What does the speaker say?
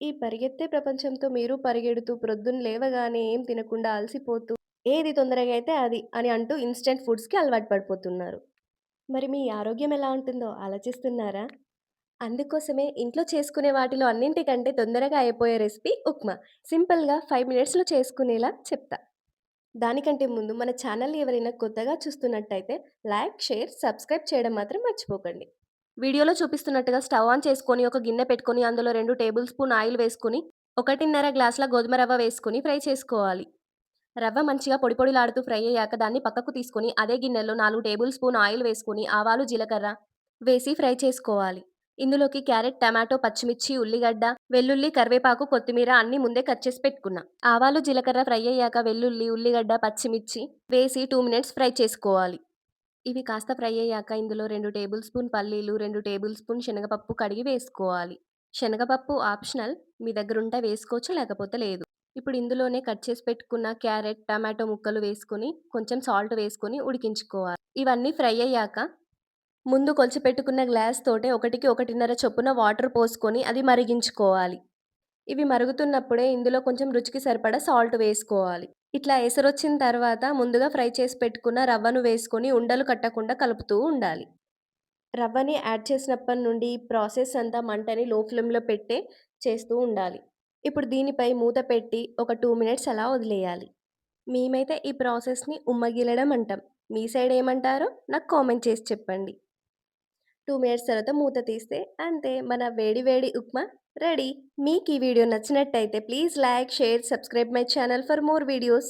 ఈ పరిగెత్తే ప్రపంచంతో మీరు పరిగెడుతూ ప్రొద్దున లేవగానే ఏం తినకుండా అలసిపోతూ, ఏది తొందరగా అయితే అది అని అంటూ ఇన్‌స్టంట్ ఫుడ్స్‌కి అలవాటు పడిపోతున్నారు. మరి మీ ఆరోగ్యం ఎలా ఉంటుందో ఆలోచిస్తున్నారా? అందుకోసమే ఇంట్లో చేసుకునే వాటిలో అన్నింటికంటే తొందరగా అయిపోయే రెసిపీ ఉప్మా. సింపుల్‌గా 5 మినిట్స్‌లో చేసుకునేలా చెప్తా. దానికంటే ముందు మన ఛానల్‌ని ఎవరైనా కొత్తగా చూస్తున్నట్టయితే లైక్, షేర్, సబ్స్క్రైబ్ చేయడం మాత్రం మర్చిపోకండి. వీడియోలో చూపిస్తున్నట్టుగా స్టవ్ ఆన్ చేసుకొని ఒక గిన్నె పెట్టుకొని అందులో 2 టేబుల్ స్పూన్ ఆయిల్ వేసుకొని 1.5 గ్లాసుల గోధుమ రవ్వ వేసుకొని ఫ్రై చేసుకోవాలి. రవ్వ మంచిగా పొడి పొడిలాడుతూ ఫ్రై అయ్యాక దాన్ని పక్కకు తీసుకొని అదే గిన్నెలో 4 టేబుల్ స్పూన్ ఆయిల్ వేసుకొని ఆవాలు, జీలకర్ర వేసి ఫ్రై చేసుకోవాలి. ఇందులోకి క్యారెట్, టమాటో, పచ్చిమిర్చి, ఉల్లిగడ్డ, వెల్లుల్లి, కరివేపాకు, కొత్తిమీర అన్నీ ముందే కట్ చేసి పెట్టుకున్నా. ఆవాలు, జీలకర్ర ఫ్రై అయ్యాక వెల్లుల్లి, ఉల్లిగడ్డ, పచ్చిమిర్చి వేసి 2 మినిట్స్ ఫ్రై చేసుకోవాలి. ఇవి కాస్త ఫ్రై అయ్యాక ఇందులో 2 టేబుల్ స్పూన్ పల్లీలు, 2 టేబుల్ స్పూన్ శనగపప్పు కడిగి వేసుకోవాలి. శనగపప్పు ఆప్షనల్. మీ దగ్గరుంటే వేసుకోవచ్చు, లేకపోతే లేదు. ఇప్పుడు ఇందులోనే కట్ చేసి పెట్టుకున్న క్యారెట్, టమాటో ముక్కలు వేసుకొని, కొంచెం సాల్ట్ వేసుకొని ఉడికించుకోవాలి. ఇవన్నీ ఫ్రై అయ్యాక ముందు కొలిచిపెట్టుకున్న గ్లాస్ తోటే 1కి 1.5 చొప్పున వాటర్ పోసుకొని అది మరిగించుకోవాలి. ఇవి మరుగుతున్నప్పుడే ఇందులో కొంచెం రుచికి సరిపడా సాల్ట్ వేసుకోవాలి. ఇట్లా ఎసరొచ్చిన తర్వాత ముందుగా ఫ్రై చేసి పెట్టుకున్న రవ్వను వేసుకొని ఉండలు కట్టకుండా కలుపుతూ ఉండాలి. రవ్వని యాడ్ చేసినప్పటి నుండి ఈ ప్రాసెస్ అంతా మంటని లో ఫ్లేమ్‌లో పెట్టే చేస్తూ ఉండాలి. ఇప్పుడు దీనిపై మూత పెట్టి ఒక 2 మినిట్స్ అలా వదిలేయాలి. మేమైతే ఈ ప్రాసెస్‌ని ఉమ్మగిలడం అంటాం. మీ సైడ్ ఏమంటారో నాకు కామెంట్ చేసి చెప్పండి. 2 మినిట్స్ తర్వాత మూత తీస్తే అంతే, మన వేడి వేడి ఉప్మా రెడీ. మీకు ఈ వీడియో నచ్చినట్టయితే please like, share, subscribe my channel for more videos.